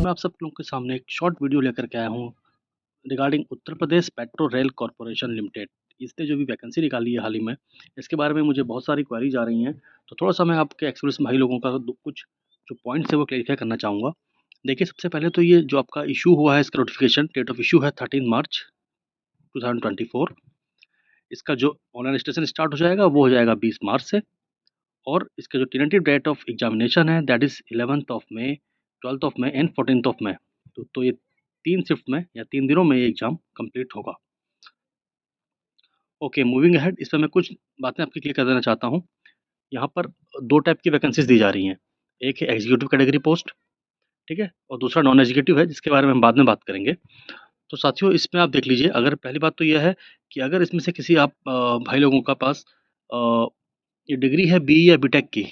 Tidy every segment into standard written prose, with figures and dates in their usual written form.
मैं आप सब लोगों के सामने एक शॉर्ट वीडियो लेकर के आया हूँ regarding Uttar Pradesh petro rail corporation limited. इसने जो भी वैकेंसी निकाली है हाल ही में, इसके बारे में मुझे बहुत सारी क्वेरीज आ रही हैं। तो थोड़ा सा मैं आपके एक्सपीरियंस भाई लोगों का कुछ जो पॉइंट्स है वो क्लेरिफाई करना चाहूँगा। देखिए, सबसे पहले तो ये जो आपका इशू हुआ है, इसका नोटिफिकेशन डेट ऑफ इशू है 13 मार्च 2024। इसका जो ऑनलाइन रजिस्ट्रेशन स्टार्ट हो जाएगा वो हो जाएगा 20 मार्च से। और इसका जो टेंटेटिव डेट ऑफ एग्जामिनेशन है that is 11 May, 12 May and 14 May. तो ये 3 शिफ्ट में या 3 दिनों में ये एग्ज़ाम कंप्लीट होगा। ओके, मूविंग अहेड, इसमें मैं कुछ बातें आपकी क्लियर कर देना चाहता हूँ। यहाँ पर 2 टाइप की वैकेंसीज़ दी जा रही हैं। एक है एग्जीक्यूटिव कैटेगरी पोस्ट, ठीक है? और दूसरा नॉन एग्जीक्यूटिव है, जिसके बारे में हम बाद में बात करेंगे। तो साथियों, इसमें आप देख लीजिए, अगर पहली बात तो यह है कि अगर इसमें से किसी आप भाई लोगों का पास ये डिग्री है बीई या बीटेक की,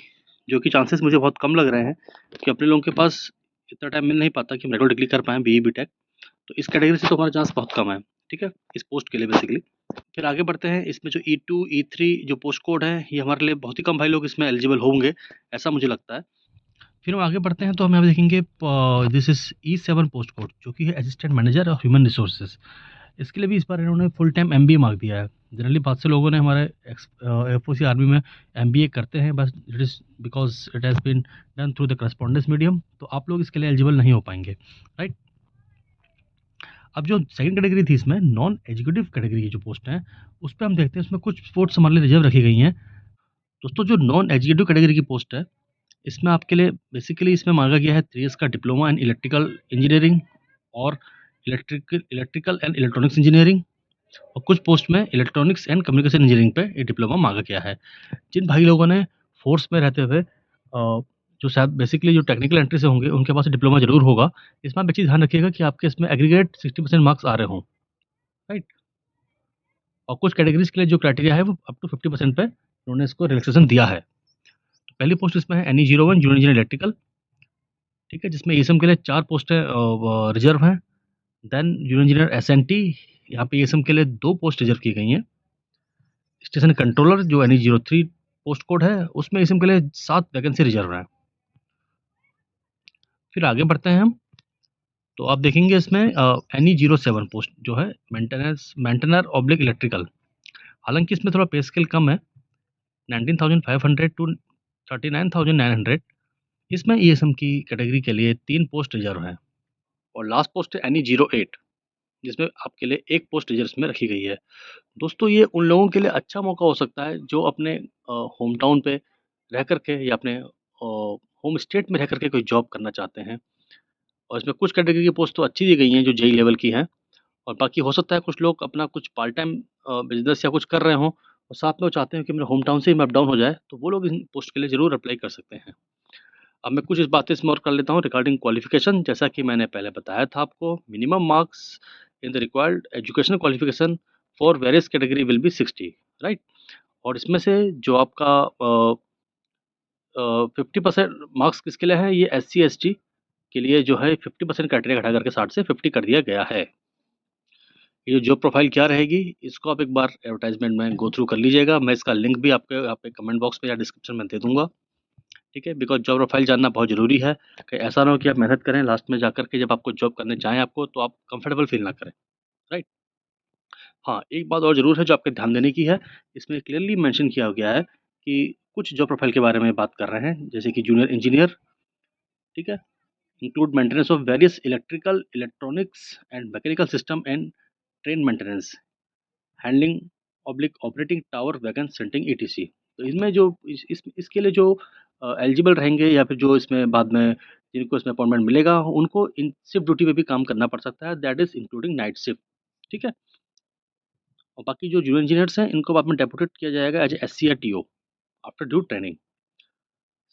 जो कि चांसेस मुझे बहुत कम लग रहे हैं कि अपने लोगों के पास इतना टाइम मिल नहीं पाता कि हम रेगुलर डिग्री कर पाएँ बीई बीटेक। तो इस कैटेगरी से तो हमारा चांस बहुत कम है, ठीक है? इस पोस्ट के लिए बेसिकली। फिर आगे बढ़ते हैं, इसमें जो E2, E3 जो पोस्ट कोड है, ये हमारे लिए बहुत ही कम भाई लोग इसमें एलिजिबल होंगे, ऐसा मुझे लगता है। फिर हम आगे बढ़ते हैं तो हम यहाँ पे देखेंगे this is E7 post code, जो कि है assistant manager of human resources. इसके लिए भी इस बार इन्होंने फुल टाइम एमबीए मार्क दिया है। जनरली बहुत से लोगों ने हमारे एयरफोर्स या आर्मी में एमबीए करते हैं, बस it is because it has been done through the correspondence medium, तो आप लोग इसके लिए एलिजिबल नहीं हो पाएंगे, राइट? अब जो सेकंड कैटेगरी थी, इसमें नॉन एग्जीक्यूटिव कैटेगरी की जो पोस्ट हैं, उस पर हम देखते हैं उसमें कुछ पोस्ट हमारे लिए रिजर्व रखी गई हैं। दोस्तों, जो नॉन एग्जीक्यूटिव कैटेगरी की पोस्ट है, इसमें आपके लिए बेसिकली इसमें मांगा गया है 3 इयर्स का डिप्लोमा इन इलेक्ट्रिकल इंजीनियरिंग और इलेक्ट्रिकल एंड इलेक्ट्रॉनिक्स इंजीनियरिंग। और कुछ पोस्ट में इलेक्ट्रॉनिक्स एंड कम्युनिकेशन इंजीनियरिंग पे ये डिप्लोमा मांगा गया है। जिन भाई लोगों ने फोर्स में रहते हुए जो शायद बेसिकली जो टेक्निकल एंट्री से होंगे, उनके पास डिप्लोमा जरूर होगा। इसमें आप एक चीज़ ध्यान रखिएगा कि आपके इसमें एग्रीगेट 60% मार्क्स आ रहे हों, राइट? और कुछ कैटेगरीज के लिए जो क्राइटेरिया है वो अप टू 50% पे उन्होंने इसको रिलैक्सेशन दिया है। तो पहली पोस्ट इसमें है NE01 जूनियर इंजीनियर इलेक्ट्रिकल, ठीक है, जिसमें ESM के लिए 4 पोस्टें रिजर्व हैं। देन जूनियर इंजीनियर SNT, यहाँ पे ESM के लिए 2 पोस्ट रिजर्व की गई हैं। स्टेशन कंट्रोलर जो NE03 पोस्ट कोड है, उसमें ESM के लिए 7 वैकेंसी रिजर्व हैं। फिर आगे बढ़ते हैं हम, तो आप देखेंगे इसमें NE07 पोस्ट जो है मेंटेनर ऑब्लिक इलेक्ट्रिकल। हालांकि इसमें थोड़ा पे स्केल कम है, 19,500 टू 39,900। इसमें ESM की कैटेगरी के लिए 3 पोस्ट रिजर्व हैं। और लास्ट पोस्ट है NE08, जिसमें आपके लिए 1 पोस्ट रिजर्व में रखी गई है। दोस्तों, ये उन लोगों के लिए अच्छा मौका हो सकता है जो अपने होम टाउन पे रह कर के या अपने होम स्टेट में रह कर के कोई जॉब करना चाहते हैं। और इसमें कुछ कैटेगरी की पोस्ट तो अच्छी दी गई हैं जो जेई लेवल की हैं, और बाकी हो सकता है कुछ लोग अपना कुछ पार्ट टाइम बिजनेस या कुछ कर रहे हों और साथ में वो चाहते हैं कि मेरे होम टाउन से ही मैं अप डाउन हो जाए, तो वो लोग इन पोस्ट के लिए ज़रूर अप्लाई कर सकते हैं। अब मैं कुछ इस बातें इसमें और कर लेता हूँ रिगार्डिंग क्वालिफिकेशन। जैसा कि मैंने पहले बताया था आपको, minimum marks in the required educational qualification for various category will be 60, right? और इसमें से जो आपका 50% मार्क्स किसके लिए है, ये SC ST के लिए जो है 50% क्राइटेरिया घटा करके 60 से 50 कर दिया गया है। ये जॉब प्रोफाइल क्या रहेगी, इसको आप एक बार एडवर्टाइजमेंट में गो थ्रू कर लीजिएगा। मैं इसका लिंक भी आपके यहाँ पे कमेंट बॉक्स में या डिस्क्रिप्शन में दे दूंगा, ठीक है? बिकॉज जॉब प्रोफाइल जानना बहुत ज़रूरी है, कि ऐसा ना हो कि आप मेहनत करें, लास्ट में जाकर के जब आपको जॉब करने चाहें आपको, तो आप कंफर्टेबल फील ना करें, राइट? हाँ, एक बात और ज़रूर है जो आपके ध्यान देने की है। इसमें क्लियरली मेंशन किया गया है कि कुछ जॉब प्रोफाइल के बारे में बात कर रहे हैं, जैसे कि जूनियर इंजीनियर, ठीक है, include maintenance of various electrical, electronics and mechanical system and train maintenance, handling oblique operating tower wagon shunting ETC। तो इसमें जो इसके लिए जो एलिजिबल रहेंगे या फिर जो इसमें बाद में जिनको इसमें अपॉइंटमेंट मिलेगा, उनको इन शिफ्ट ड्यूटी पे भी काम करना पड़ सकता है, that is including night shift, ठीक है? और बाकी जो जूनियर इंजीनियर्स हैं, इनको बाद में डेपुटेड किया जाएगा एज SC या TO after due training.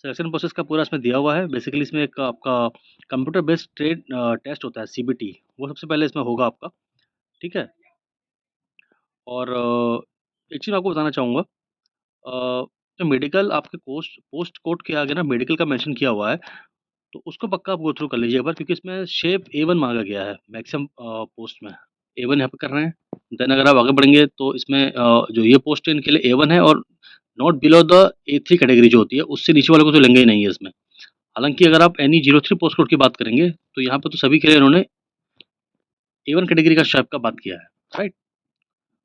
Selection process का पूरा इसमें दिया हुआ है। बेसिकली इसमें एक आपका कंप्यूटर बेस्ड ट्रेड टेस्ट होता है, CBT, वो सबसे पहले इसमें होगा आपका, ठीक है? और एक चीज़ मैं आपको बताना चाहूँगा, जो मेडिकल आपके पोस्ट कोड के आगे ना मेडिकल का मेंशन किया हुआ है, तो उसको पक्का आप गो थ्रू कर लीजिए एक बार, क्योंकि इसमें शेप A1 मांगा गया है मैक्सिमम पोस्ट में। A1 यहाँ पे कर रहे हैं। देन अगर आप आगे बढ़ेंगे तो इसमें जो ये पोस्ट है इनके लिए A1 है, और not below the A3 category जो होती है, उससे नीचे वाले को तो लेंगे ही नहीं है इसमें। हालाँकि अगर आप एनी 03 पोस्ट कोड की बात करेंगे, तो यहाँ पे तो सभी के लिए इन्होंने A1 कैटेगरी का स्ट्राइप का बात किया है, राइट?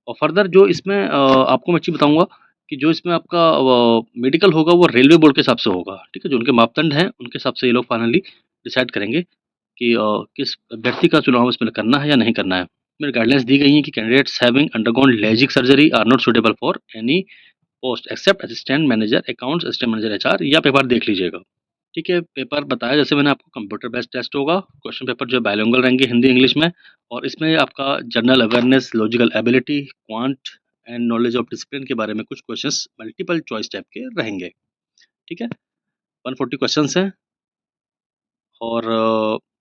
और फर्दर जो इसमें आपको मैं चीज़ बताऊँगा कि जो इसमें आपका मेडिकल होगा वो रेलवे बोर्ड के हिसाब से होगा, ठीक है? जो उनके मापदंड हैं, उनके हिसाब से ये लोग फाइनली डिसाइड करेंगे कि किस व्यक्ति का चुनाव इसमें करना है या नहीं करना है। इसमें गाइडलाइंस दी गई हैं कि candidates having undergone LASIK surgery are not suitable for any post except assistant manager, accounts assistant manager HR, या पेपर देख लीजिएगा। ठीक है, पेपर बताया जैसे मैंने आपको, कंप्यूटर बेस्ड टेस्ट होगा, क्वेश्चन पेपर जो है बाइलिंगुअल रहेंगे हिंदी इंग्लिश में, और इसमें आपका general awareness, logical ability, quant and knowledge of discipline के बारे में कुछ क्वेश्चंस मल्टीपल चॉइस टाइप के रहेंगे। ठीक है, 140 क्वेश्चंस हैं और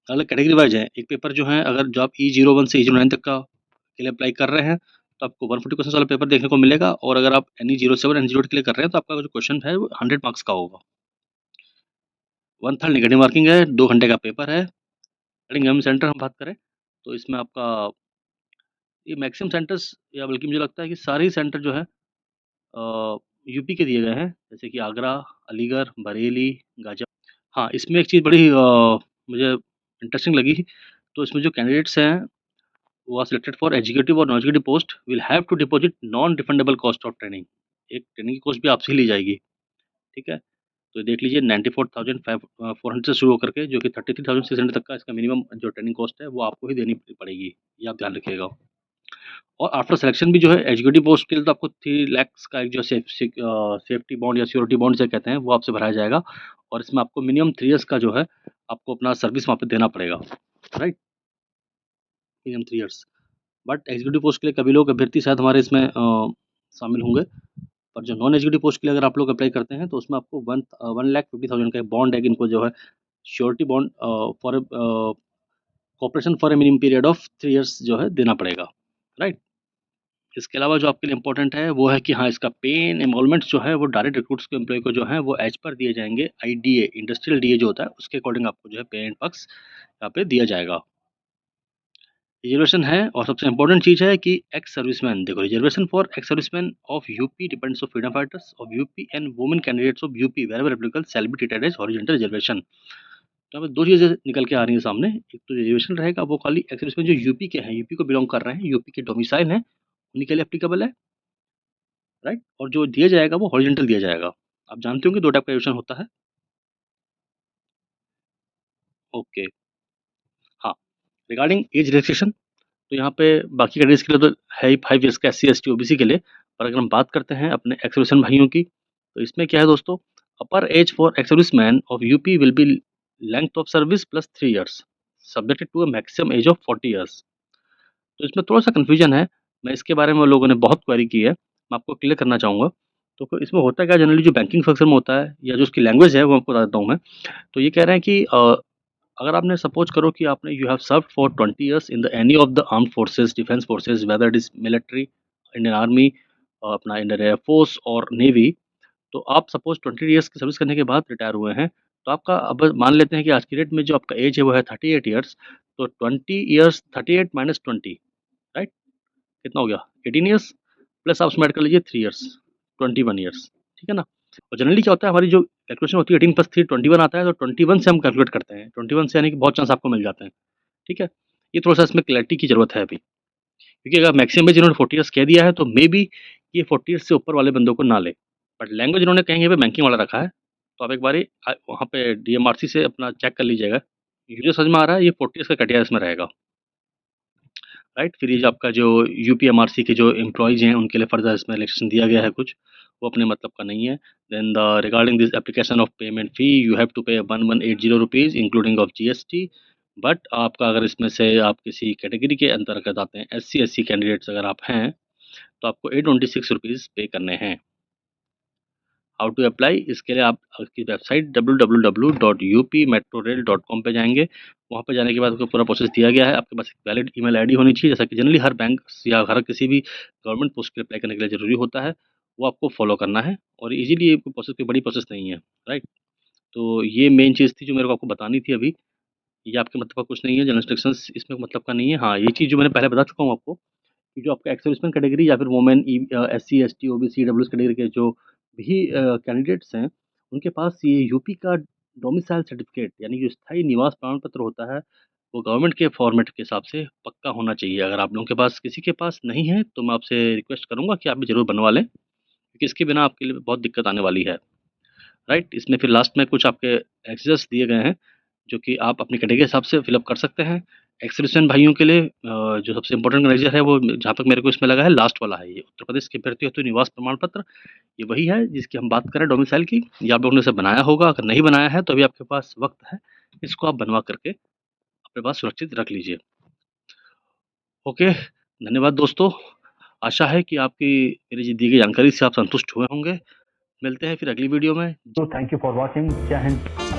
अलग कैटेगरी वाइज है। एक पेपर जो है, अगर जो आप E01 से E09 तक का के लिए अप्लाई कर रहे हैं तो आपको 140 क्वेश्चन वाला पेपर देखने को मिलेगा, और अगर आप NE07 NE08 के लिए कर रहे हैं तो आपका जो क्वेश्चन है वो 100 मार्क्स का होगा। 1/3 नेगेटिव मार्किंग है, 2 घंटे का पेपर है। एग्जाम सेंटर हम बात करें तो इसमें आपका ये मैक्सिमम सेंटर्स, या बल्कि मुझे लगता है कि सारे ही सेंटर जो है यूपी के दिए गए हैं, जैसे कि आगरा, अलीगढ़, बरेली, गाजियाबाद। हाँ, इसमें एक चीज़ बड़ी मुझे इंटरेस्टिंग लगी, तो इसमें जो कैंडिडेट्स हैं वो आर सिलेक्टेड फॉर एग्जीक्यूटिव और non executive post will have to deposit non refundable cost of training. एक ट्रेनिंग की कॉस्ट भी आपसे ही ली जाएगी, ठीक है? तो देख लीजिए 94,400 से शुरू होकर के जो कि 33,600 तक का इसका मिनिमम जो ट्रेनिंग कॉस्ट है वो आपको ही देनी पड़ेगी, ये आप ध्यान रखिएगा। और आफ्टर सिलेक्शन भी जो है एग्जीक्यूटिव पोस्ट के लिए तो आपको 3 लाख का एक जो सेफ्टी बॉन्ड या श्योरिटी बॉन्ड जिसे कहते हैं वो आपसे भराया जाएगा, और इसमें आपको मिनिमम 3 इयर्स का जो है आपको अपना सर्विस वहाँ पे देना पड़ेगा, right? Minimum 3 years. But executive post के लिए कभी लोग अभ्यर्थी शायद हमारे इसमें शामिल होंगे, पर जो नॉन एग्जीक्यूटिव पोस्ट के लिए अगर आप लोग अप्लाई करते हैं तो उसमें आपको 1,50,000 का एक बॉन्ड है कि इनको जो है surety bond for corporation for a minimum period of 3 years जो है देना पड़ेगा, राइट? इसके अलावा जो आपके लिए इम्पोर्टेंट है वो है कि हाँ, इसका पे एंड एनरोलमेंट्स जो है वो डायरेक्ट रिक्रूट्स के एम्प्लॉय को जो है वो एज पर दिए जाएंगे, IDA इंडस्ट्रियल DA जो होता है उसके अकॉर्डिंग आपको जो है पे एंड पक्स यहाँ पे दिया जाएगा। रिजर्वेशन है, और सबसे इम्पोर्टेंट चीज़ है कि एक्स सर्विसमैन, देखो reservation for ex serviceman of UP depends of freedom fighters of UP and women candidates of UP wherever applicable shall be treated as horizontal reservation. तो हमें दो चीज़ें निकल के आ रही हैं सामने, एक तो रिजर्वेशन रहेगा वो खाली एक्स सर्विसमैन जो यूपी के हैं, यूपी को बिलोंग कर रहे हैं, यूपी के डोमिसाइल हैं, उन्हीं के लिए एप्लीकेबल है, राइट? और जो दिया जाएगा वो हॉरिजॉन्टल दिया जाएगा। आप जानते होंगे 2 टाइप का रिजर्वेशन होता है। ओके, हाँ, रिगार्डिंग एज रिलैक्सेशन, तो यहाँ पे बाकी कैटेगरीज़ के लिए तो है ही 5 इयर्स का SC, ST, OBC के लिए। पर अगर हम बात करते हैं अपने एक्स सर्विसमैन भाइयों की, तो इसमें क्या है दोस्तों, upper age for ex serviceman of UP will be length of service plus 3 years subjected to a maximum age of 40 years. तो इसमें थोड़ा-सा कन्फ्यूजन है, मैं इसके बारे में लोगों ने बहुत क्वेरी की है, मैं आपको क्लियर करना चाहूँगा। तो फिर इसमें होता क्या है, जनरली जो बैंकिंग सेक्टर में होता है या जो उसकी लैंग्वेज है वो आपको बता देता हूँ मैं। तो ये कह रहे हैं कि अगर आपने सपोज करो कि आपने you have served for 20 years in the any of the armed forces, defence forces, whether it is military, Indian army, अपना इंडियन एयरफोर्स और नेवी, तो आप सपोज 20 इयर्स की सर्विस करने के बाद रिटायर हुए हैं, तो आपका अब मान लेते हैं कि आज की डेट में जो आपका एज है वो है 38 इयर्स, तो 20 इयर्स 38 माइनस 20, राइट? कितना हो गया? 18 इयर्स, प्लस आप उसमें ऐड कर लीजिए 3 इयर्स, 21 इयर्स, ठीक है ना? और जनरली क्या होता है, हमारी जो कैलकुलेशन होती है 18 प्लस 3 21 आता है, तो 21 से हम कैलकुलेट करते हैं, 21 से यानी कि बहुत चांस आपको मिल जाते हैं, ठीक है? ये थोड़ा-सा इसमें क्लैरिटी की ज़रूरत है अभी, क्योंकि अगर मैक्सिमम एज इन्होंने 40 इयर्स कह दिया है तो मेबी ये 40 इयर्स से ऊपर वाले बंदों को ना ले। बट लैंग्वेज इन्होंने कहीं यहाँ पे बैंकिंग वाला रखा है, तो आप एक बारी वहाँ पे DMRC से अपना चेक कर लीजिएगा। ये जो समझ में आ रहा है ये 40 इयर्स का क्राइटेरिया इसमें रहेगा, राइट? फिर ये जो आपका जो UPMRC के जो एम्प्लॉइज़ हैं उनके लिए फर्दर इसमें रिलैक्सेशन दिया गया है कुछ, वो अपने मतलब का नहीं है। Then the regarding this application of payment fee you have to pay 1180 rupees including of GST। But आपका अगर इसमें से आप किसी कैटेगरी के अंतर्गत आते हैं, SC कैंडिडेट्स अगर आप हैं, तो आपको 826 रुपीज़ पे करने हैं। हाउ टू अप्लाई, इसके लिए आप उसकी वेबसाइट www.upmetrorail.com पे जाएँगे। वहाँ पे जाने के बाद आपको पूरा प्रोसेस दिया गया है। आपके पास एक वैलिड ईमेल आईडी होनी चाहिए, जैसा कि जनरली हर बैंक या हर किसी भी गवर्नमेंट पोस्ट के लिए अप्लाई करने के लिए ज़रूरी होता है। वो आपको फॉलो करना है, और ईज़िली ये प्रोसेस कोई बड़ी प्रोसेस नहीं है, राइट? तो ये मेन चीज़ थी जो मेरे को आपको बतानी थी अभी। ये आपके मतलब का कुछ नहीं है, जनरल इंस्ट्रक्शंस इसमें मतलब का नहीं है। हाँ, ये चीज़ जो मैंने पहले बता चुका हूँ आपको कि जो आपका एक्स सर्विसमैन कैटेगरी या फिर women SC, ST, OBC, EWS category के जो भी कैंडिडेट्स हैं, उनके पास ये यूपी का डोमिसाइल सर्टिफिकेट यानी जो स्थायी निवास प्रमाण पत्र होता है, वो गवर्नमेंट के फॉर्मेट के हिसाब से पक्का होना चाहिए। अगर आप लोगों के पास किसी के पास नहीं है, तो मैं आपसे रिक्वेस्ट करूँगा कि आप भी ज़रूर बनवा लें, क्योंकि इसके बिना आपके लिए बहुत दिक्कत आने वाली है। राइट? इसमें फिर लास्ट में कुछ आपके एक्सरसाइज़ दिए गए हैं, जो कि आप अपनी कैटेगरी के हिसाब से फिल अप कर सकते हैं। एक्स-सर्विसमैन भाइयों के लिए जो सबसे इम्पोर्टेंट मेजर है, वो जहाँ तक मेरे को इसमें लगा है, लास्ट वाला है ये। उत्तर प्रदेश के अभ्यर्थी हेतु निवास प्रमाण पत्र, ये वही है जिसकी हम बात कर रहे हैं, डोमिसाइल की। ये आप लोगों ने इसे बनाया होगा, अगर नहीं बनाया है तो अभी आपके पास वक़्त है, इसको आप बनवा करके अपने पास सुरक्षित रख लीजिए। ओके, धन्यवाद दोस्तों। आशा है कि आपकी मेरी दी गई जानकारी से आप संतुष्ट हुए होंगे। मिलते हैं फिर अगली वीडियो में। तो थैंक यू फॉर वॉचिंग। जय हिंद।